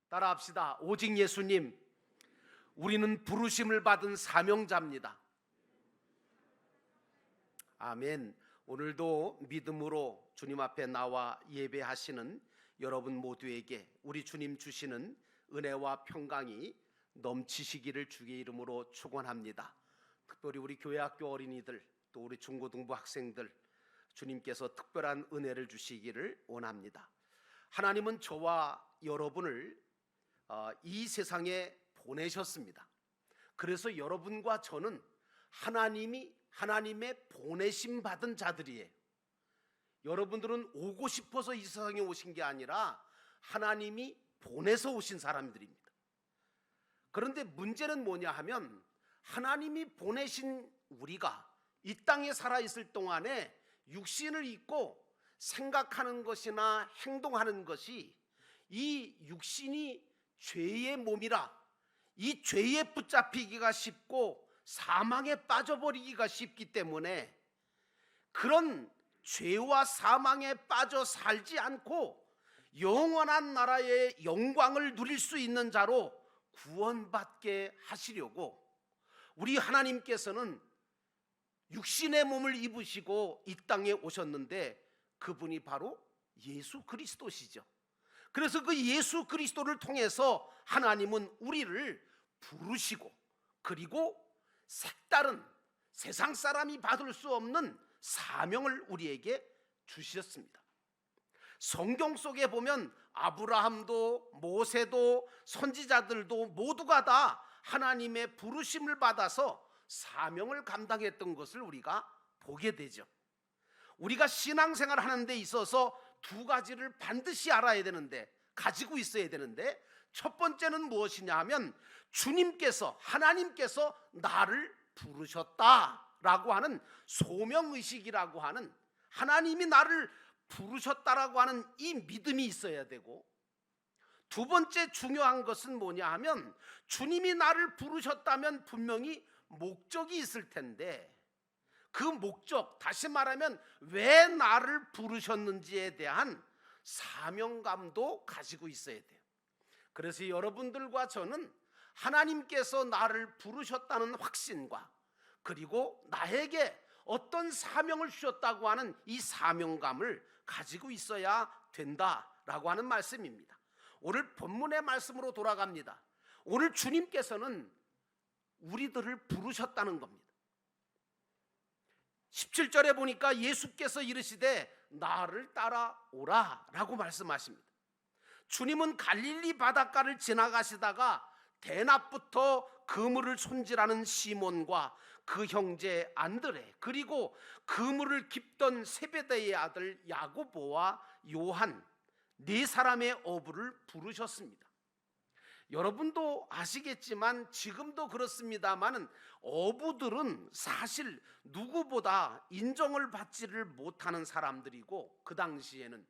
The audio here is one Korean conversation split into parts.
따라합시다. 오직 예수님, 우리는 부르심을 받은 사명자입니다. 아멘. 오늘도 믿음으로 주님 앞에 나와 예배하시는 여러분 모두에게 우리 주님 주시는 은혜와 평강이 넘치시기를 주의 이름으로 축원합니다. 특별히 우리 교회학교 어린이들, 또 우리 중고등부 학생들, 주님께서 특별한 은혜를 주시기를 원합니다. 하나님은 저와 여러분을 이 세상에 보내셨습니다. 그래서 여러분과 저는 하나님의 보내심 받은 자들이에요. 여러분들은 오고 싶어서 이 세상에 오신 게 아니라 하나님이 보내서 오신 사람들입니다. 그런데 문제는 뭐냐 하면, 하나님이 보내신 우리가 이 땅에 살아있을 동안에 육신을 입고 생각하는 것이나 행동하는 것이 이 육신이 죄의 몸이라 이 죄에 붙잡히기가 쉽고 사망에 빠져버리기가 쉽기 때문에 그런 죄와 사망에 빠져 살지 않고 영원한 나라의 영광을 누릴 수 있는 자로 구원받게 하시려고 우리 하나님께서는 육신의 몸을 입으시고 이 땅에 오셨는데, 그분이 바로 예수 그리스도시죠. 그래서 그 예수 그리스도를 통해서 하나님은 우리를 부르시고, 그리고 색다른 세상 사람이 받을 수 없는 사명을 우리에게 주셨습니다. 성경 속에 보면 아브라함도 모세도 선지자들도 모두가 다 하나님의 부르심을 받아서 사명을 감당했던 것을 우리가 보게 되죠. 우리가 신앙생활 하는 데 있어서 두 가지를 반드시 알아야 되는데, 가지고 있어야 되는데, 첫 번째는 무엇이냐 하면 하나님께서 나를 부르셨다라고 하는 소명의식이라고 하는, 하나님이 나를 부르셨다라고 하는 이 믿음이 있어야 되고, 두 번째 중요한 것은 뭐냐 하면 주님이 나를 부르셨다면 분명히 목적이 있을 텐데, 그 목적, 다시 말하면 왜 나를 부르셨는지에 대한 사명감도 가지고 있어야 돼요. 그래서 여러분들과 저는 하나님께서 나를 부르셨다는 확신과, 그리고 나에게 어떤 사명을 주셨다고 하는 이 사명감을 가지고 있어야 된다라고 하는 말씀입니다. 오늘 본문의 말씀으로 돌아갑니다. 오늘 주님께서는 우리들을 부르셨다는 겁니다. 17절에 보니까 예수께서 이르시되 나를 따라오라 라고 말씀하십니다. 주님은 갈릴리 바닷가를 지나가시다가 대낮부터 그물을 손질하는 시몬과 그 형제 안드레, 그리고 그물을 깁던 세베대의 아들 야고보와 요한 네 사람의 어부를 부르셨습니다. 여러분도 아시겠지만 지금도 그렇습니다만 어부들은 사실 누구보다 인정을 받지를 못하는 사람들이고, 그 당시에는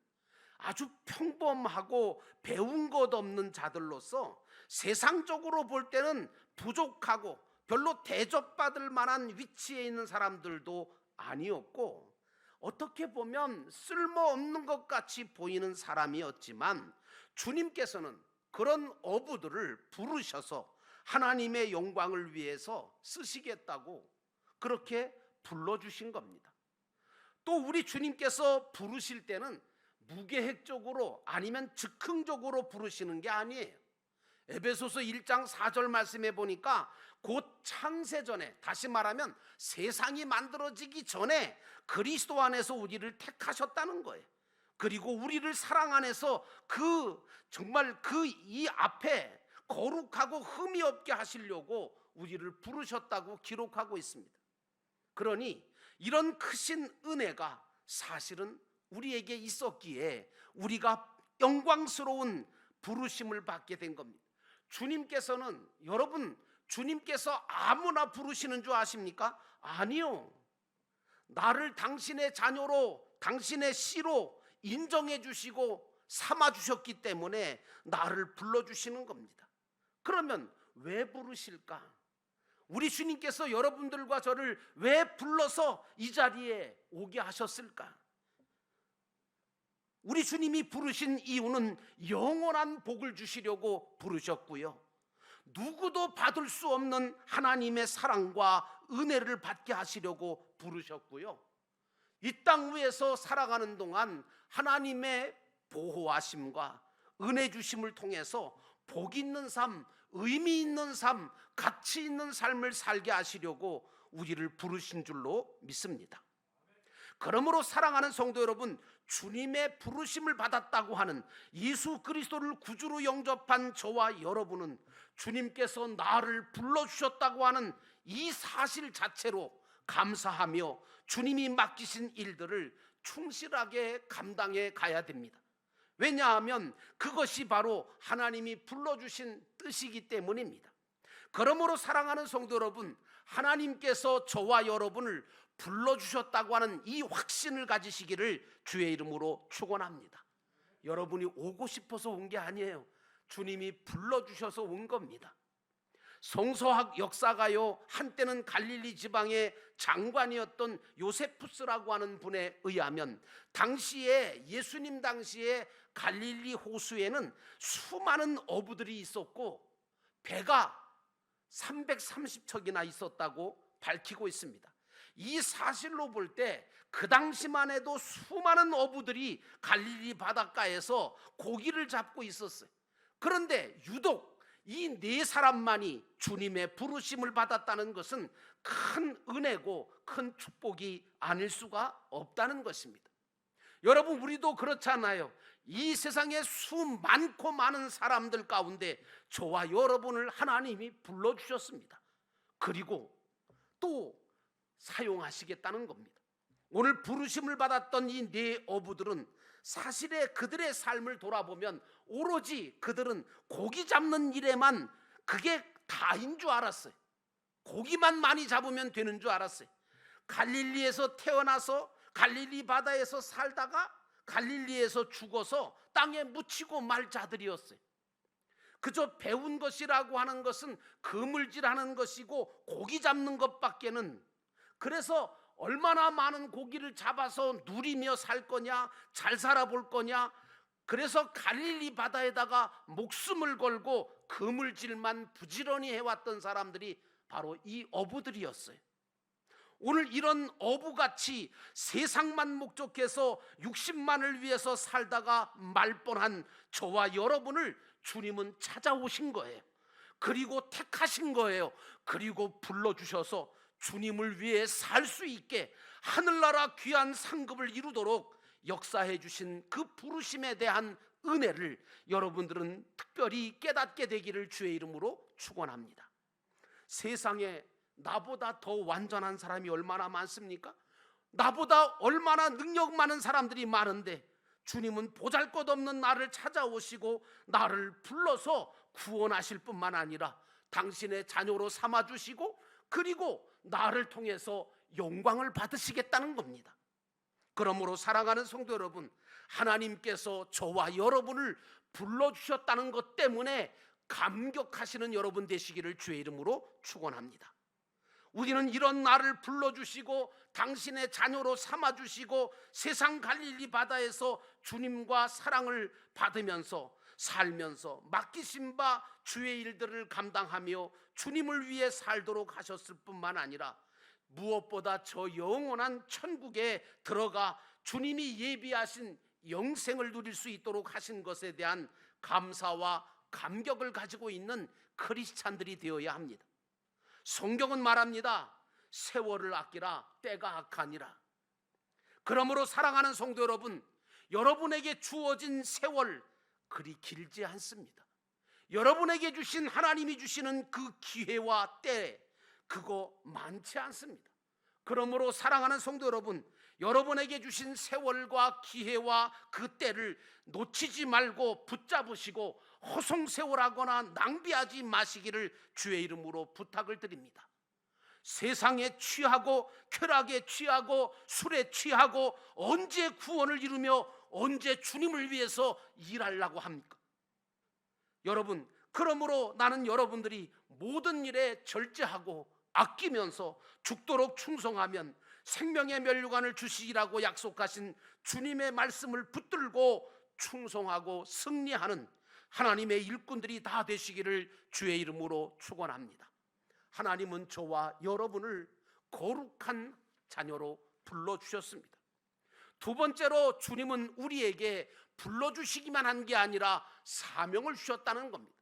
아주 평범하고 배운 것 없는 자들로서 세상적으로 볼 때는 부족하고 별로 대접받을 만한 위치에 있는 사람들도 아니었고, 어떻게 보면 쓸모없는 것 같이 보이는 사람이었지만, 주님께서는 그런 어부들을 부르셔서 하나님의 영광을 위해서 쓰시겠다고 그렇게 불러주신 겁니다. 또 우리 주님께서 부르실 때는 무계획적으로 아니면 즉흥적으로 부르시는 게 아니에요. 에베소서 1장 4절 말씀에 보니까 곧 창세전에, 다시 말하면 세상이 만들어지기 전에 그리스도 안에서 우리를 택하셨다는 거예요. 그리고 우리를 사랑 안에서 정말 이 앞에 거룩하고 흠이 없게 하시려고 우리를 부르셨다고 기록하고 있습니다. 그러니 이런 크신 은혜가 사실은 우리에게 있었기에 우리가 영광스러운 부르심을 받게 된 겁니다. 주님께서는, 여러분, 주님께서 아무나 부르시는 줄 아십니까? 아니요. 나를 당신의 자녀로, 당신의 씨로 인정해 주시고 삼아 주셨기 때문에 나를 불러주시는 겁니다. 그러면 왜 부르실까? 우리 주님께서 여러분들과 저를 왜 불러서 이 자리에 오게 하셨을까? 우리 주님이 부르신 이유는 영원한 복을 주시려고 부르셨고요, 누구도 받을 수 없는 하나님의 사랑과 은혜를 받게 하시려고 부르셨고요, 이 땅 위에서 살아가는 동안 하나님의 보호하심과 은혜 주심을 통해서 복 있는 삶, 의미 있는 삶, 가치 있는 삶을 살게 하시려고 우리를 부르신 줄로 믿습니다. 그러므로 사랑하는 성도 여러분, 주님의 부르심을 받았다고 하는 예수 그리스도를 구주로 영접한 저와 여러분은 주님께서 나를 불러주셨다고 하는 이 사실 자체로 감사하며 주님이 맡기신 일들을 충실하게 감당해 가야 됩니다. 왜냐하면 그것이 바로 하나님이 불러주신 뜻이기 때문입니다. 그러므로 사랑하는 성도 여러분, 하나님께서 저와 여러분을 불러주셨다고 하는 이 확신을 가지시기를 주의 이름으로 축원합니다. 여러분이 오고 싶어서 온 게 아니에요. 주님이 불러주셔서 온 겁니다. 성서학 역사가요, 한때는 갈릴리 지방의 장관이었던 요세푸스라고 하는 분에 의하면 당시에 예수님 당시에 갈릴리 호수에는 수많은 어부들이 있었고 배가 330척이나 있었다고 밝히고 있습니다. 이 사실로 볼 때 그 당시만 해도 수많은 어부들이 갈릴리 바닷가에서 고기를 잡고 있었어요. 그런데 유독 이 네 사람만이 주님의 부르심을 받았다는 것은 큰 은혜고 큰 축복이 아닐 수가 없다는 것입니다. 여러분, 우리도 그렇잖아요. 이 세상에 수많고 많은 사람들 가운데 저와 여러분을 하나님이 불러주셨습니다. 그리고 또 사용하시겠다는 겁니다. 오늘 부르심을 받았던 이 네 어부들은 사실에 그들의 삶을 돌아보면 오로지 그들은 고기 잡는 일에만 그게 다인 줄 알았어요. 고기만 많이 잡으면 되는 줄 알았어요. 갈릴리에서 태어나서 갈릴리 바다에서 살다가 갈릴리에서 죽어서 땅에 묻히고 말 자들이었어요. 그저 배운 것이라고 하는 것은 그물질하는 것이고 고기 잡는 것밖에는, 그래서 얼마나 많은 고기를 잡아서 누리며 살 거냐, 잘 살아볼 거냐, 그래서 갈릴리 바다에다가 목숨을 걸고 그물질만 부지런히 해왔던 사람들이 바로 이 어부들이었어요. 오늘 이런 어부같이 세상만 목적해서 육신만을 위해서 살다가 말뻔한 저와 여러분을 주님은 찾아오신 거예요. 그리고 택하신 거예요. 그리고 불러주셔서 주님을 위해 살 수 있게 하늘나라 귀한 상급을 이루도록 역사해 주신 그 부르심에 대한 은혜를 여러분들은 특별히 깨닫게 되기를 주의 이름으로 축원합니다. 세상에 나보다 더 완전한 사람이 얼마나 많습니까? 나보다 얼마나 능력 많은 사람들이 많은데 주님은 보잘것없는 나를 찾아오시고 나를 불러서 구원하실 뿐만 아니라 당신의 자녀로 삼아주시고 그리고 나를 통해서 영광을 받으시겠다는 겁니다. 그러므로 사랑하는 성도 여러분, 하나님께서 저와 여러분을 불러주셨다는 것 때문에 감격하시는 여러분 되시기를 주의 이름으로 축원합니다. 우리는 이런 나를 불러주시고 당신의 자녀로 삼아주시고 세상 갈릴리 바다에서 주님과 사랑을 받으면서 살면서 맡기신 바 주의 일들을 감당하며 주님을 위해 살도록 하셨을 뿐만 아니라 무엇보다 저 영원한 천국에 들어가 주님이 예비하신 영생을 누릴 수 있도록 하신 것에 대한 감사와 감격을 가지고 있는 크리스찬들이 되어야 합니다. 성경은 말합니다. 세월을 아끼라 때가 악하니라. 그러므로 사랑하는 성도 여러분, 여러분에게 주어진 세월 그리 길지 않습니다. 여러분에게 주신 하나님이 주시는 그 기회와 때 그거 많지 않습니다. 그러므로 사랑하는 성도 여러분, 여러분에게 주신 세월과 기회와 그 때를 놓치지 말고 붙잡으시고 허송세월하거나 낭비하지 마시기를 주의 이름으로 부탁을 드립니다. 세상에 취하고 쾌락에 취하고 술에 취하고 언제 구원을 이루며 언제 주님을 위해서 일하려고 합니까? 여러분, 그러므로 나는 여러분들이 모든 일에 절제하고 아끼면서 죽도록 충성하면 생명의 면류관을 주시라고 약속하신 주님의 말씀을 붙들고 충성하고 승리하는 하나님의 일꾼들이 다 되시기를 주의 이름으로 축원합니다. 하나님은 저와 여러분을 거룩한 자녀로 불러주셨습니다. 두 번째로 주님은 우리에게 불러주시기만 한 게 아니라 사명을 주셨다는 겁니다.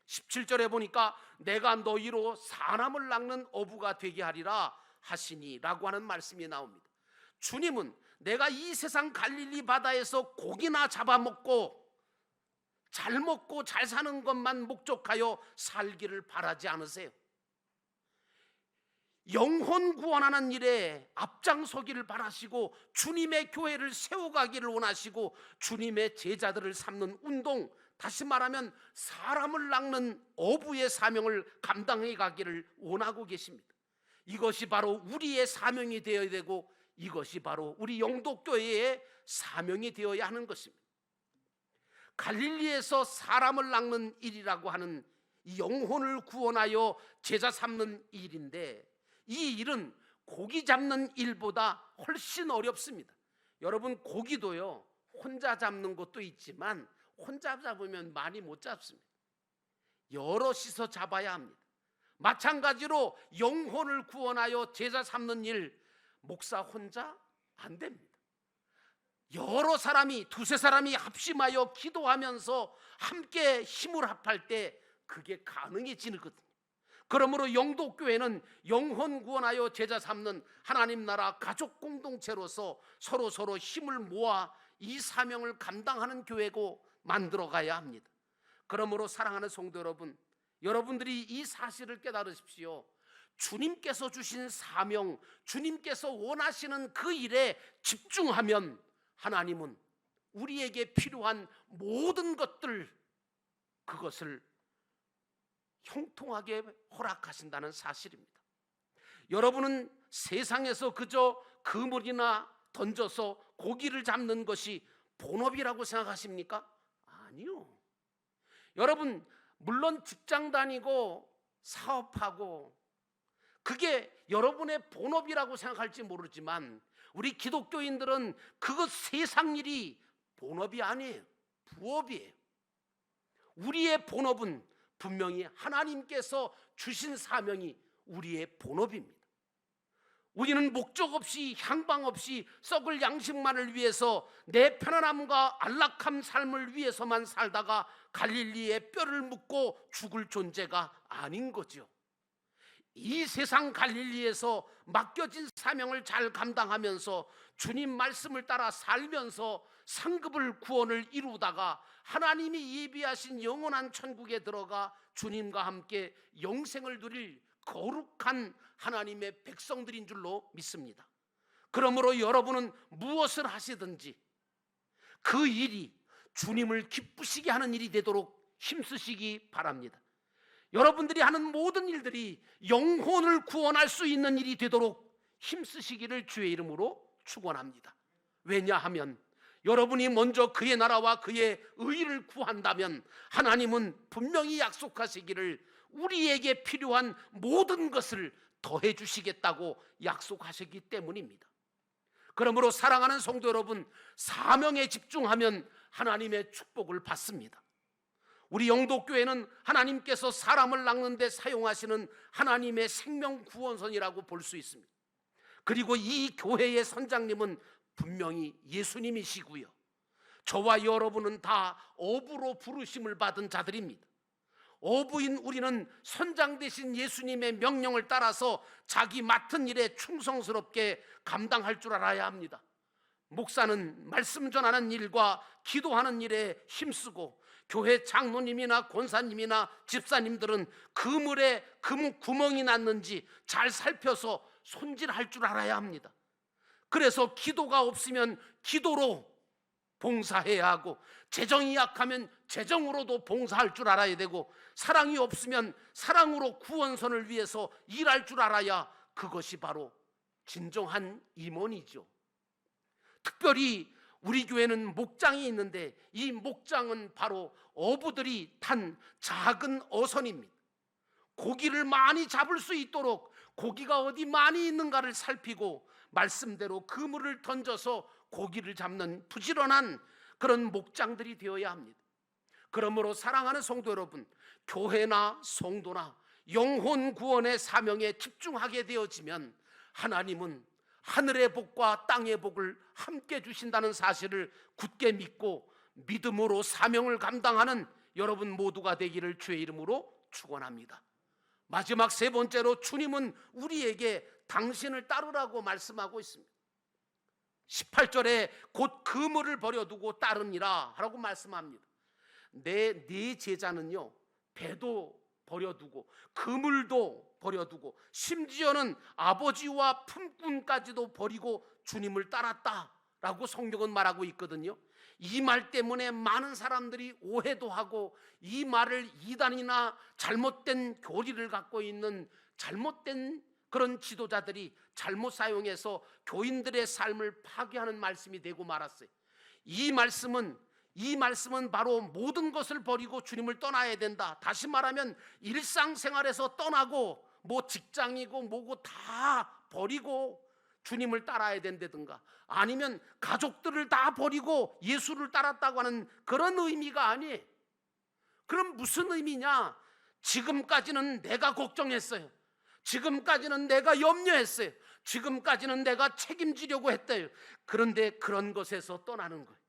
17절에 보니까 내가 너희로 사람을 낚는 어부가 되게 하리라 하시니 라고 하는 말씀이 나옵니다. 주님은 내가 이 세상 갈릴리 바다에서 고기나 잡아먹고 잘 사는 것만 목적하여 살기를 바라지 않으세요. 영혼 구원하는 일에 앞장서기를 바라시고 주님의 교회를 세워가기를 원하시고 주님의 제자들을 삼는 운동, 다시 말하면 사람을 낚는 어부의 사명을 감당해 가기를 원하고 계십니다. 이것이 바로 우리의 사명이 되어야 되고 이것이 바로 우리 영도교회의 사명이 되어야 하는 것입니다. 갈릴리에서 사람을 낚는 일이라고 하는 이 영혼을 구원하여 제자 삼는 일인데, 이 일은 고기 잡는 일보다 훨씬 어렵습니다. 여러분, 고기도요 혼자 잡는 것도 있지만 혼자 잡으면 많이 못 잡습니다. 여럿이서 잡아야 합니다. 마찬가지로 영혼을 구원하여 제자 삼는 일, 목사 혼자 안 됩니다. 여러 사람이, 두세 사람이 합심하여 기도하면서 함께 힘을 합할 때 그게 가능해지거든요. 그러므로 영도교회는 영혼 구원하여 제자 삼는 하나님 나라 가족 공동체로서 서로 힘을 모아 이 사명을 감당하는 교회고 만들어가야 합니다. 그러므로 사랑하는 성도 여러분, 여러분들이 이 사실을 깨달으십시오. 주님께서 주신 사명, 주님께서 원하시는 그 일에 집중하면 하나님은 우리에게 필요한 모든 것들, 그것을 형통하게 허락하신다는 사실입니다. 여러분은 세상에서 그저 그물이나 던져서 고기를 잡는 것이 본업이라고 생각하십니까? 아니요. 여러분, 물론 직장 다니고 사업하고 그게 여러분의 본업이라고 생각할지 모르지만 우리 기독교인들은 그것 세상 일이 본업이 아니에요. 부업이에요. 우리의 본업은 분명히 하나님께서 주신 사명이 우리의 본업입니다. 우리는 목적 없이 향방 없이 썩을 양식만을 위해서 내 편안함과 안락한 삶을 위해서만 살다가 갈릴리에 뼈를 묻고 죽을 존재가 아닌 거죠. 이 세상 갈릴리에서 맡겨진 사명을 잘 감당하면서 주님 말씀을 따라 살면서 상급을 구원을 이루다가 하나님이 예비하신 영원한 천국에 들어가 주님과 함께 영생을 누릴 거룩한 하나님의 백성들인 줄로 믿습니다. 그러므로 여러분은 무엇을 하시든지 그 일이 주님을 기쁘시게 하는 일이 되도록 힘쓰시기 바랍니다. 여러분들이 하는 모든 일들이 영혼을 구원할 수 있는 일이 되도록 힘쓰시기를 주의 이름으로 축원합니다. 왜냐하면 여러분이 먼저 그의 나라와 그의 의를 구한다면 하나님은 분명히 약속하시기를 우리에게 필요한 모든 것을 더해 주시겠다고 약속하셨기 때문입니다. 그러므로 사랑하는 성도 여러분, 사명에 집중하면 하나님의 축복을 받습니다. 우리 영도교회는 하나님께서 사람을 낚는 데 사용하시는 하나님의 생명 구원선이라고 볼 수 있습니다. 그리고 이 교회의 선장님은 분명히 예수님이시고요, 저와 여러분은 다 어부로 부르심을 받은 자들입니다. 어부인 우리는 선장 되신 예수님의 명령을 따라서 자기 맡은 일에 충성스럽게 감당할 줄 알아야 합니다. 목사는 말씀 전하는 일과 기도하는 일에 힘쓰고 교회 장로님이나 권사님이나 집사님들은 그물에 구멍이 났는지 잘 살펴서 손질할 줄 알아야 합니다. 그래서 기도가 없으면 기도로 봉사해야 하고, 재정이 약하면 재정으로도 봉사할 줄 알아야 되고, 사랑이 없으면 사랑으로 구원선을 위해서 일할 줄 알아야 그것이 바로 진정한 임원이죠. 특별히 우리 교회는 목장이 있는데 이 목장은 바로 어부들이 탄 작은 어선입니다. 고기를 많이 잡을 수 있도록 고기가 어디 많이 있는가를 살피고 말씀대로 그물을 던져서 고기를 잡는 부지런한 그런 목장들이 되어야 합니다. 그러므로 사랑하는 성도 여러분, 교회나 성도나 영혼 구원의 사명에 집중하게 되어지면 하나님은 하늘의 복과 땅의 복을 함께 주신다는 사실을 굳게 믿고 믿음으로 사명을 감당하는 여러분 모두가 되기를 주의 이름으로 축원합니다. 마지막 세 번째로 주님은 우리에게 당신을 따르라고 말씀하고 있습니다. 18절에 곧 그물을 버려두고 따르니라 라고 말씀합니다. 내 제자는요, 배도 버려두고 그물도 버려두고 심지어는 아버지와 품꾼까지도 버리고 주님을 따랐다라고 성경은 말하고 있거든요. 이 말 때문에 많은 사람들이 오해도 하고 이 말을 이단이나 잘못된 교리를 갖고 있는 잘못된 그런 지도자들이 잘못 사용해서 교인들의 삶을 파괴하는 말씀이 되고 말았어요. 이 말씀은 바로 모든 것을 버리고 주님을 떠나야 된다. 다시 말하면 일상생활에서 떠나고 뭐 직장이고 뭐고 다 버리고 주님을 따라야 된다든가, 아니면 가족들을 다 버리고 예수를 따랐다고 하는 그런 의미가 아니에요. 그럼 무슨 의미냐? 지금까지는 내가 걱정했어요. 지금까지는 내가 염려했어요. 지금까지는 내가 책임지려고 했대요. 그런데 그런 것에서 떠나는 거예요.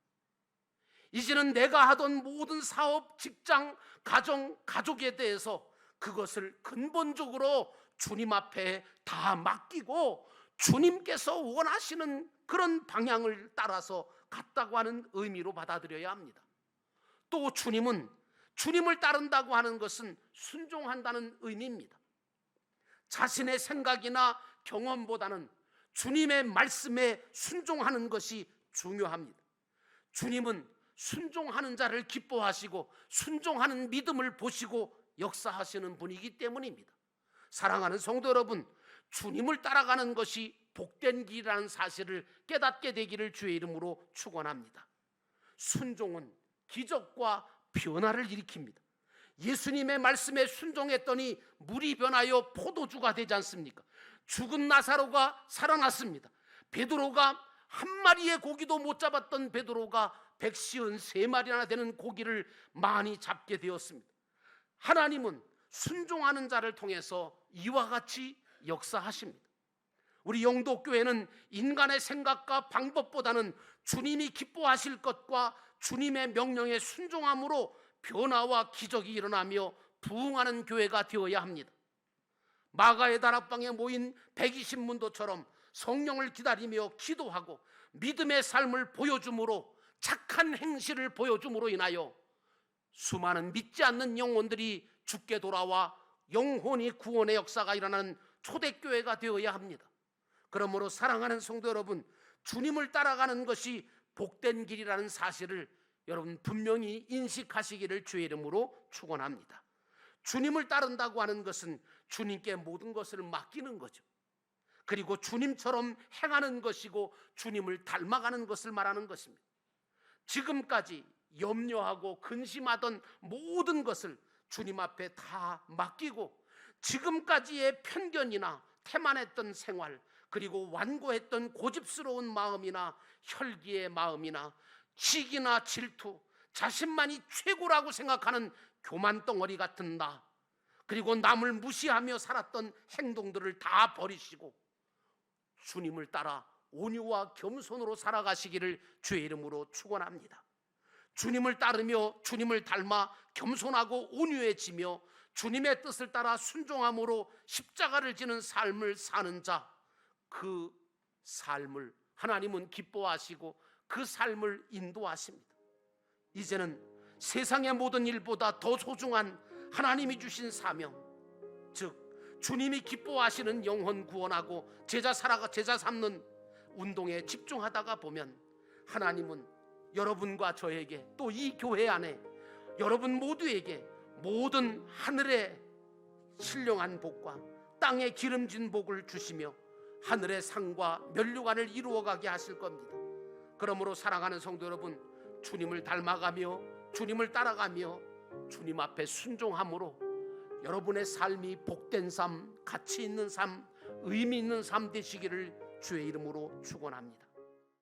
이제는 내가 하던 모든 사업, 직장, 가정, 가족에 대해서 그것을 근본적으로 주님 앞에 다 맡기고 주님께서 원하시는 그런 방향을 따라서 갔다고 하는 의미로 받아들여야 합니다. 또 주님은 주님을 따른다고 하는 것은 순종한다는 의미입니다. 자신의 생각이나 경험보다는 주님의 말씀에 순종하는 것이 중요합니다. 주님은 순종하는 자를 기뻐하시고 순종하는 믿음을 보시고 역사하시는 분이기 때문입니다. 사랑하는 성도 여러분, 주님을 따라가는 것이 복된 길이라는 사실을 깨닫게 되기를 주의 이름으로 축원합니다. 순종은 기적과 변화를 일으킵니다. 예수님의 말씀에 순종했더니 물이 변하여 포도주가 되지 않습니까? 죽은 나사로가 살아났습니다. 베드로가 한 마리의 고기도 못 잡았던 베드로가 153마리나 되는 고기를 많이 잡게 되었습니다. 하나님은 순종하는 자를 통해서 이와 같이 역사하십니다. 우리 영도교회는 인간의 생각과 방법보다는 주님이 기뻐하실 것과 주님의 명령에 순종함으로 변화와 기적이 일어나며 부흥하는 교회가 되어야 합니다. 마가의 다락방에 모인 120문도처럼 성령을 기다리며 기도하고 믿음의 삶을 보여줌으로, 착한 행실을 보여줌으로 인하여 수많은 믿지 않는 영혼들이 죽게 돌아와 영혼이 구원의 역사가 일어나는 초대교회가 되어야 합니다. 그러므로 사랑하는 성도 여러분, 주님을 따라가는 것이 복된 길이라는 사실을 여러분 분명히 인식하시기를 주의 이름으로 축원합니다. 주님을 따른다고 하는 것은 주님께 모든 것을 맡기는 거죠. 그리고 주님처럼 행하는 것이고 주님을 닮아가는 것을 말하는 것입니다. 지금까지 염려하고 근심하던 모든 것을 주님 앞에 다 맡기고 지금까지의 편견이나 태만했던 생활, 그리고 완고했던 고집스러운 마음이나 혈기의 마음이나 직이나 질투, 자신만이 최고라고 생각하는 교만덩어리 같은 나, 그리고 남을 무시하며 살았던 행동들을 다 버리시고 주님을 따라 온유와 겸손으로 살아가시기를 주의 이름으로 축원합니다. 주님을 따르며 주님을 닮아 겸손하고 온유해지며 주님의 뜻을 따라 순종함으로 십자가를 지는 삶을 사는 자, 그 삶을 하나님은 기뻐하시고 그 삶을 인도하십니다. 이제는 세상의 모든 일보다 더 소중한 하나님이 주신 사명, 즉 주님이 기뻐하시는 영혼 구원하고 제자 삼는 운동에 집중하다가 보면 하나님은 여러분과 저에게, 또 이 교회 안에 여러분 모두에게 모든 하늘의 신령한 복과 땅의 기름진 복을 주시며 하늘의 상과 면류관을 이루어가게 하실 겁니다. 그러므로 사랑하는 성도 여러분, 주님을 닮아가며 주님을 따라가며 주님 앞에 순종함으로 여러분의 삶이 복된 삶, 가치 있는 삶, 의미 있는 삶 되시기를 주의 이름으로 축원합니다.